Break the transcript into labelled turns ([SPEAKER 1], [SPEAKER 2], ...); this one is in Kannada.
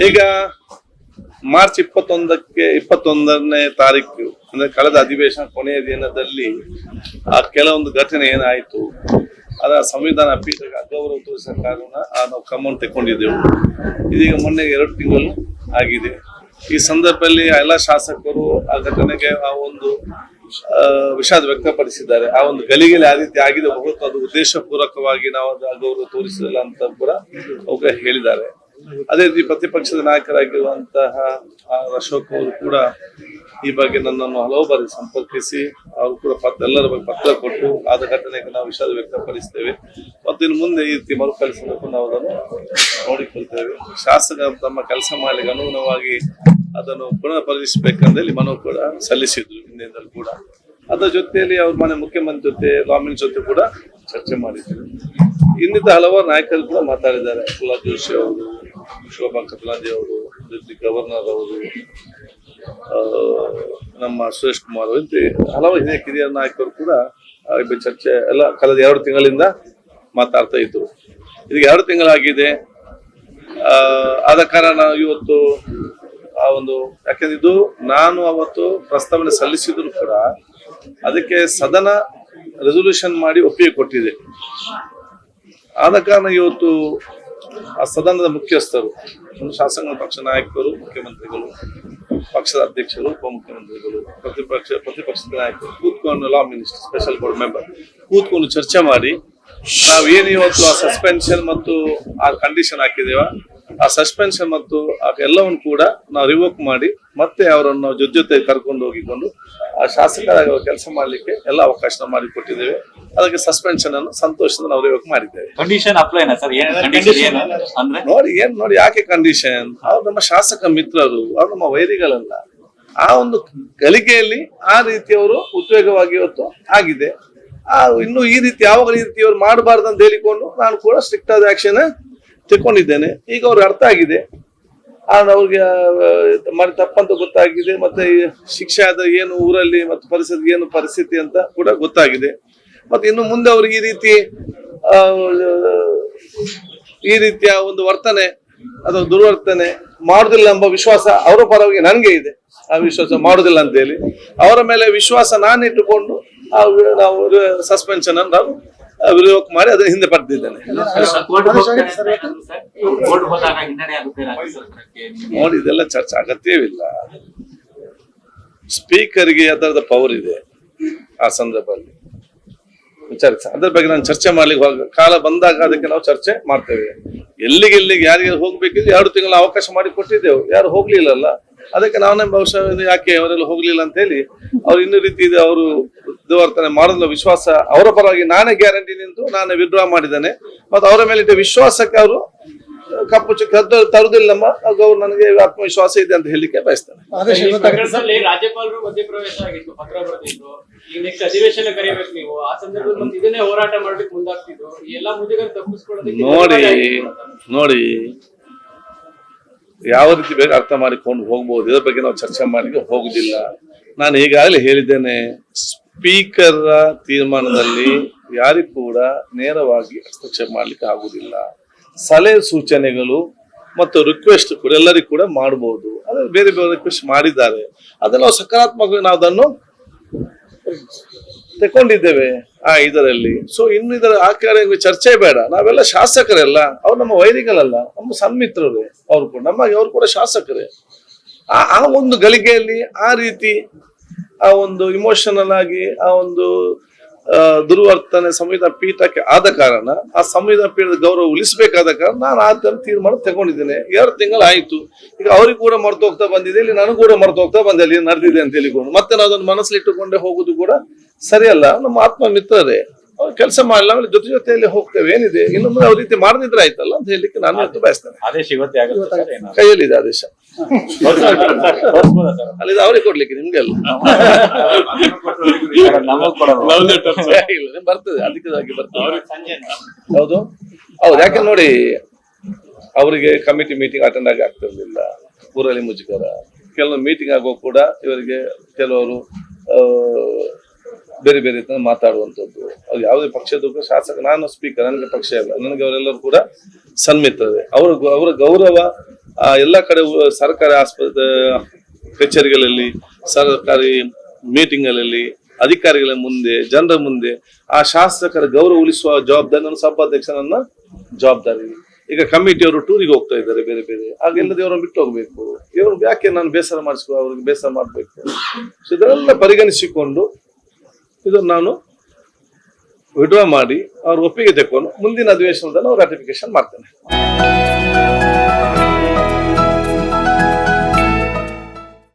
[SPEAKER 1] ಈಗ ಮಾರ್ಚ್ 21ನೇ ತಾರೀಕು ಅಂದ್ರೆ ಕಳೆದ ಅಧಿವೇಶನ ಕೊನೆಯ ದಿನದಲ್ಲಿ ಆ ಕೆಲವೊಂದು ಘಟನೆ ಏನಾಯ್ತು, ಅದ ಸಂವಿಧಾನ ಪೀಠಕ್ಕೆ ಅಗೌರವ ತೋರಿಸಿದ ಕಾರಣ ನಾವು ಕ್ರಮವನ್ನು ತಗೊಂಡಿದ್ದೆವು. ಇದೀಗ ಮೊನ್ನೆ 2 ತಿಂಗಳು ಆಗಿದೆ. ಈ ಸಂದರ್ಭದಲ್ಲಿ ಎಲ್ಲ ಶಾಸಕರು ಆ ಘಟನೆಗೆ ಆ ಒಂದು ವಿಷಾದ ವ್ಯಕ್ತಪಡಿಸಿದ್ದಾರೆ. ಆ ಒಂದು ಗಲಿಗೆಲೆ ಆ ರೀತಿ ಆಗಿದೆ, ಹೊರತು ಅದು ಉದ್ದೇಶಪೂರ್ವಕವಾಗಿ ನಾವು ಅದು ಅಗೌರವ ತೋರಿಸಿಲ್ಲ ಅಂತ ಕೂಡ ಅವ್ರು ಹೇಳಿದ್ದಾರೆ. ಅದೇ ರೀತಿ ಪ್ರತಿಪಕ್ಷದ ನಾಯಕರಾಗಿರುವಂತಹ ಅಶೋಕ್ ಅವರು ಕೂಡ ಈ ಬಗ್ಗೆ ನನ್ನನ್ನು ಹಲವು ಬಾರಿ ಸಂಪರ್ಕಿಸಿ ಅವರು ಕೂಡ ಎಲ್ಲರ ಬಗ್ಗೆ ಪತ್ರ ಕೊಟ್ಟು ಆದ ಘಟನೆಗೆ ನಾವು ವಿಷಾದ ವ್ಯಕ್ತಪಡಿಸ್ತೇವೆ ಮತ್ತು ಇನ್ನು ಮುಂದೆ ಈ ರೀತಿ ಮರುಕಳಿಸಬೇಕು ನಾವು ಅದನ್ನು ನೋಡಿಕೊಳ್ತೇವೆ. ಶಾಸಕರು ತಮ್ಮ ಕೆಲಸ ಮಾಡಲಿಕ್ಕೆ ಅನುಗುಣವಾಗಿ ಅದನ್ನು ಪುನಃ ಪರಿಶೀಲಿಸಬೇಕಂದ್ರೆ ಮನವಿ ಕೂಡ ಸಲ್ಲಿಸಿದ್ರು ಹಿಂದಿನಿಂದಲೂ ಕೂಡ. ಅದರ ಜೊತೆಯಲ್ಲಿ ಅವ್ರ ಮನೆ ಮುಖ್ಯಮಂತ್ರಿ ಜೊತೆ ಲಾಮಿನ್ ಜೊತೆ ಕೂಡ ಚರ್ಚೆ ಮಾಡಿದ್ರು. ಇನ್ನಿತ ಹಲವಾರು ನಾಯಕರು ಕೂಡ ಮಾತಾಡಿದ್ದಾರೆ. ಪ್ರಹ್ಲಾದ್ ಜೋಶಿ ಅವರು, ಶೋಭಾ ಕತ್ಲಾಂಜೆ ಅವರು, ಗವರ್ನರ್ ಅವರು, ನಮ್ಮ ಸುರೇಶ್ ಕುಮಾರ್ ಇಂತ ಹಲವು ಹಿರಿಯ ನಾಯಕರು ಕೂಡ ಚರ್ಚೆ ಎಲ್ಲ ಕಳೆದ 2 ತಿಂಗಳಿಂದ ಮಾತಾಡ್ತಾ ಇದ್ರು. ಇದೀಗ 2 ತಿಂಗಳಾಗಿದೆ. ಆದ ಕಾರಣ ಇವತ್ತು ಆ ಒಂದು ಯಾಕೆಂದ್ರೆ ಇದು ನಾನು ಅವತ್ತು ಪ್ರಸ್ತಾವನೆ ಸಲ್ಲಿಸಿದ್ರು ಕೂಡ ಅದಕ್ಕೆ ಸದನ ರೆಸೊಲ್ಯೂಷನ್ ಮಾಡಿ ಒಪ್ಪಿಗೆ ಕೊಟ್ಟಿದೆ. ಆದ ಕಾರಣ ಇವತ್ತು ಆ ಸದನದ ಮುಖ್ಯಸ್ಥರು, ಶಾಸಕ ಪಕ್ಷ ನಾಯಕರು, ಮುಖ್ಯಮಂತ್ರಿಗಳು, ಪಕ್ಷದ ಅಧ್ಯಕ್ಷರು, ಉಪಮುಖ್ಯಮಂತ್ರಿಗಳು, ಪ್ರತಿಪಕ್ಷದ ನಾಯಕರು ಕೂತ್ಕೊಂಡು, law minister, special board member ಕೂತ್ಕೊಂಡು ಚರ್ಚೆ ಮಾಡಿ ನಾವೇನು ಇವತ್ತು ಆ ಸಸ್ಪೆನ್ಷನ್ ಮತ್ತು ಆ ಕಂಡೀಷನ್ ಹಾಕಿದೇವ ಆ ಸಸ್ಪೆನ್ಷನ್ ಮತ್ತು ಎಲ್ಲವನ್ನು ಕೂಡ ನಾವು ರಿವೋಕ್ ಮಾಡಿ ಮತ್ತೆ ಅವರನ್ನು ನಾವು ಜೊತೆ ಕರ್ಕೊಂಡು ಹೋಗಿಕೊಂಡು ಆ ಶಾಸಕರಾಗಿ ಕೆಲಸ ಮಾಡ್ಲಿಕ್ಕೆ ಎಲ್ಲ ಅವಕಾಶ ಮಾಡಿಕೊಟ್ಟಿದ್ದೇವೆ. ಅದಕ್ಕೆ ಸಸ್ಪೆನ್ಷನ್ ಅನ್ನು ಸಂತೋಷದಿಂದ ನಾವು ರಿವೋಕ್ ಮಾಡಿದ್ದೇವೆ. ನೋಡಿ ಯಾಕೆ ಕಂಡೀಷನ್? ಅವ್ರು ನಮ್ಮ ಶಾಸಕ ಮಿತ್ರರು, ಅವ್ರು ನಮ್ಮ ವೈರಿಗಳಲ್ಲ. ಆ ಒಂದು ಗಳಿಗೆಯಲ್ಲಿ ಆ ರೀತಿಯವರು ಉದ್ವೇಗವಾಗಿ ಇವತ್ತು ಆಗಿದೆ. ಇನ್ನು ಈ ರೀತಿ ಯಾವಾಗ ಈ ರೀತಿ ಅವ್ರು ಮಾಡಬಾರ್ದು ಅಂತ ಹೇಳಿಕೊಂಡು ನಾನು ಕೂಡ ಸ್ಟ್ರಿಕ್ಟ್ ಆದ ಆಕ್ಷನ್ ತಗೊಂಡಿದ್ದೇನೆ. ಈಗ ಅವ್ರಿಗೆ ಅರ್ಥ ಆಗಿದೆ, ಅವ್ರಿಗೆ ಮಾಡಿ ತಪ್ಪಂತ ಗೊತ್ತಾಗಿದೆ, ಮತ್ತೆ ಶಿಕ್ಷೆ ಆದ ಏನು ಊರಲ್ಲಿ ಮತ್ತು ಪರಿಸ್ಥಿತಿ ಏನು ಪರಿಸ್ಥಿತಿ ಅಂತ ಕೂಡ ಗೊತ್ತಾಗಿದೆ. ಮತ್ತೆ ಇನ್ನು ಮುಂದೆ ಅವ್ರಿಗೆ ಈ ರೀತಿಯ ಒಂದು ವರ್ತನೆ ಅಥವಾ ದುರ್ವರ್ತನೆ ಮಾಡುದಿಲ್ಲ ಎಂಬ ವಿಶ್ವಾಸ ಅವರ ಪರವಾಗಿ ನನಗೆ ಇದೆ. ಆ ವಿಶ್ವಾಸ ಮಾಡುದಿಲ್ಲ ಅಂತ ಹೇಳಿ ಅವರ ಮೇಲೆ ವಿಶ್ವಾಸ ನಾನು ಇಟ್ಟುಕೊಂಡು ನಾವು ಸಸ್ಪೆನ್ಷನ್ ಅನ್ನು ನಾವು ರಿವೋಕ್ ಮಾಡಿ ಅದರ ಹಿಂದೆ ಪಡೆದಿದ್ದೇನೆ. ನೋಡಿ, ಇದೆಲ್ಲ ಚರ್ಚೆ ಅಗತ್ಯವಿಲ್ಲ. ಸ್ಪೀಕರ್ಗೆ ಅದರದ ಪವರ್ ಇದೆ. ಆ ಸಂದರ್ಭದಲ್ಲಿ ಅದ್ರ ಬಗ್ಗೆ ನಾನು ಚರ್ಚೆ ಮಾಡ್ಲಿಕ್ಕೆ ಕಾಲ ಬಂದಾಗ ಅದಕ್ಕೆ ನಾವು ಚರ್ಚೆ ಮಾಡ್ತೇವೆ. ಎಲ್ಲಿಗೆ ಯಾರಿಗೆ ಹೋಗ್ಬೇಕಿದ್ರೆ 2 ತಿಂಗಳ ಅವಕಾಶ ಮಾಡಿ ಕೊಟ್ಟಿದ್ದೆವು, ಯಾರು ಹೋಗ್ಲಿಲ್ಲಲ್ಲ. ಅದಕ್ಕೆ ನಾವೇ ಬಹುಶಃ ಯಾಕೆ ಅವರೆಲ್ಲ ಹೋಗ್ಲಿಲ್ಲ ಅಂತ ಹೇಳಿ ಅವ್ರು ಇನ್ನೂ ರೀತಿ ಇದೆ, ಅವರು ದುರ್ವರ್ತನೆ ಮಾಡೋದ್ರ ವಿಶ್ವಾಸ ಅವರ ಪರವಾಗಿ ನಾನೇ ಗ್ಯಾರಂಟಿ ನಿಂತು ನಾನೇ ವಿಡ್ರಾ ಮಾಡಿದ್ದೇನೆ. ಮತ್ತು ಅವರ ಮೇಲೆ ವಿಶ್ವಾಸಕ್ಕೆ ಅವರು ಕಪ್ಪು ಚುಕ್ಕ ತರುದಿಲ್ಲ. ನನಗೆ ಆತ್ಮವಿಶ್ವಾಸ ಇದೆ ಅಂತ ಹೇಳಲಿಕ್ಕೆ ಬಯಸ್ತೇನೆ.
[SPEAKER 2] ರಾಜ್ಯಪಾಲರು ಮಧ್ಯಪ್ರವೇಶ ಆಗಿತ್ತು, ಪತ್ರ ಬರೆದಿದ್ರು. ಈ ನೆಕ್ಸ್ಟ್ ಅಧಿವೇಶನ ಕರೆಯಬೇಕು ನೀವು, ಆ ಸಂದರ್ಭದಲ್ಲಿ ಇದನ್ನೇ ಹೋರಾಟ ಮಾಡ್ಲಿಕ್ಕೆ ಮುಂದಾಗ್ತಿದ್ರು. ಎಲ್ಲ ಮುದ್ದಿಗರು ತಪ್ಪಿಸ್ಕೊಳ್ಳೋದಕ್ಕೆ
[SPEAKER 1] ನೋಡಿ ಯಾವ ರೀತಿ ಬೇಕು ಅರ್ಥ ಮಾಡಿಕೊಂಡು ಹೋಗ್ಬೋದು. ಇದ್ರ ಬಗ್ಗೆ ನಾವು ಚರ್ಚೆ ಮಾಡಲಿಕ್ಕೆ ಹೋಗುದಿಲ್ಲ. ನಾನು ಈಗಾಗಲೇ ಹೇಳಿದ್ದೇನೆ, ಸ್ಪೀಕರ್ ತೀರ್ಮಾನದಲ್ಲಿ ಯಾರಿಗೂ ಕೂಡ ನೇರವಾಗಿ ಹಸ್ತಕ್ಷೇಪ ಮಾಡ್ಲಿಕ್ಕೆ ಆಗುದಿಲ್ಲ. ಸಲಹೆ ಸೂಚನೆಗಳು ಮತ್ತು ರಿಕ್ವೆಸ್ಟ್ ಕೂಡ ಎಲ್ಲರಿಗೂ ಕೂಡ ಮಾಡಬಹುದು. ಅದೇ ಬೇರೆ ಬೇರೆ ರಿಕ್ವೆಸ್ಟ್ ಮಾಡಿದ್ದಾರೆ, ಅದನ್ನು ನಾವು ಸಕಾರಾತ್ಮಕವಾಗಿ ನಾವು ಅದನ್ನು ತಗೊಂಡಿದ್ದೇವೆ ಇದರಲ್ಲಿ. ಸೊ ಇನ್ನು ಇದರ ಆಕಾರೆ ಚರ್ಚೆ ಬೇಡ. ನಾವೆಲ್ಲ ಶಾಸಕರೆಲ್ಲ, ಅವ್ರು ನಮ್ಮ ವೈರಿಗಳಲ್ಲ, ನಮ್ಮ ಸನ್ಮಿತ್ರರು. ಅವ್ರು ಕೂಡ ಅವ್ರು ಕೂಡ ಶಾಸಕರೇ. ಆ ಒಂದು ಗಳಿಗೆಯಲ್ಲಿ ಆ ರೀತಿ ಆ ಒಂದು ಇಮೋಷನಲ್ ಆಗಿ ಆ ಒಂದು ದುರ್ವರ್ತನೆ ಸಂವಿಧಾನ ಪೀಠಕ್ಕೆ ಆದ ಕಾರಣ, ಆ ಸಂವಿಧಾನ ಪೀಠದ ಗೌರವ ಉಳಿಸಬೇಕಾದ ಕಾರಣ ನಾನು ಆ ತೀರ್ಮಾನ ತಗೊಂಡಿದ್ದೇನೆ. 2 ತಿಂಗಳು ಆಯ್ತು. ಈಗ ಅವ್ರಿಗೆ ಕೂಡ ಮರೆತು ಹೋಗ್ತಾ ಬಂದಿದೆ, ಇಲ್ಲಿ ನನಗೂ ಕೂಡ ಮರೆತು ಹೋಗ್ತಾ ಬಂದೆ ಅಲ್ಲಿ ನಡೆದಿದೆ ಅಂತ ಹೇಳಿಕೊಂಡು ಮತ್ತೆ ನಾವು ಅದನ್ನು ಮನಸ್ಸಲ್ಲಿ ಇಟ್ಟುಕೊಂಡೇ ಹೋಗುದು ಕೂಡ ಸರಿಯಲ್ಲ. ನಮ್ಮ ಆತ್ಮ ಮಿತ್ರರೇ, ಅವ್ರು ಕೆಲಸ ಮಾಡಲ್ಲ, ಆಮೇಲೆ ಜೊತೆಯಲ್ಲಿ ಹೋಗ್ತೇವೆ. ಏನಿದೆ ಇನ್ನು ಮುಂದೆ ಅವ್ರ ರೀತಿ ಮಾಡದಿದ್ರೆ ಆಯ್ತಲ್ಲ ಅಂತ ಹೇಳಲಿಕ್ಕೆ ನಾನು ಇವತ್ತು ಬಯಸ್ತೇನೆ. ಕೈಯಲ್ಲಿದೆ ಆದೇಶ, ಅಲ್ಲಿ ಅವ್ರಿಗೆ ಕೊಡ್ಲಿಕ್ಕೆ ನಿಮ್ಗೆಲ್ಲ ಬರ್ತದೆ, ಅದಕ್ಕೆ ಬರ್ತದೆ. ಹೌದು, ಯಾಕೆ ನೋಡಿ, ಅವರಿಗೆ ಕಮಿಟಿ ಮೀಟಿಂಗ್ ಅಟೆಂಡ್ ಆಗ್ತಿರ್ಲಿಲ್ಲ, ಊರಲ್ಲಿ ಮುಜುಗರ. ಕೆಲವೊಂದು ಮೀಟಿಂಗ್ ಆಗೋ ಕೂಡ ಇವರಿಗೆ ಕೆಲವರು ಬೇರೆ ಬೇರೆ ಮಾತಾಡುವಂಥದ್ದು. ಅವ್ರು ಯಾವುದೇ ಪಕ್ಷದ ಶಾಸಕ, ನಾನು ಸ್ಪೀಕರ್, ನನಗೆ ಪಕ್ಷ ಇಲ್ಲ, ನನಗೆ ಅವರೆಲ್ಲರೂ ಕೂಡ ಸನ್ಮಿತ್ರರೇ. ಅವರ ಗೌರವ ಎಲ್ಲ ಕಡೆ ಸರ್ಕಾರಿ ಆಸ್ಪತ್ರೆ ಕಚೇರಿಗಳಲ್ಲಿ, ಸರ್ಕಾರಿ ಮೀಟಿಂಗ್ಗಳಲ್ಲಿ, ಅಧಿಕಾರಿಗಳ ಮುಂದೆ, ಜನರ ಮುಂದೆ ಆ ಶಾಸಕರ ಗೌರವ ಉಳಿಸುವ ಜವಾಬ್ದಾರಿ ನನ್ನ ಸಭಾಧ್ಯಕ್ಷನನ್ನ ಜವಾಬ್ದಾರಿ. ಈಗ ಕಮಿಟಿಯವರು ಟೂರಿಗೆ ಹೋಗ್ತಾ ಇದ್ದಾರೆ ಬೇರೆ ಬೇರೆ, ಹಾಗೆಲ್ಲದೆ ಅವರನ್ನು ಬಿಟ್ಟು ಹೋಗ್ಬೇಕು. ಇವರು ಯಾಕೆ ನಾನು ಬೇಸರ ಮಾಡಿಸ್ಕೊ, ಅವ್ರಿಗೆ ಬೇಸರ ಮಾಡ್ಬೇಕು. ಸೊ ಇದನ್ನೆಲ್ಲ ಪರಿಗಣಿಸಿಕೊಂಡು ಇದನ್ನು ನಾನು ವಿಡ್ರಾ ಮಾಡಿ ಅವ್ರ ಒಪ್ಪಿಗೆ ತೆಕ್ಕೊಂಡು ಮುಂದಿನ ಅಧಿವೇಶನದಲ್ಲಿ ಅವ್ರು ರಾಟಿಫಿಕೇಶನ್ ಮಾಡ್ತೇನೆ.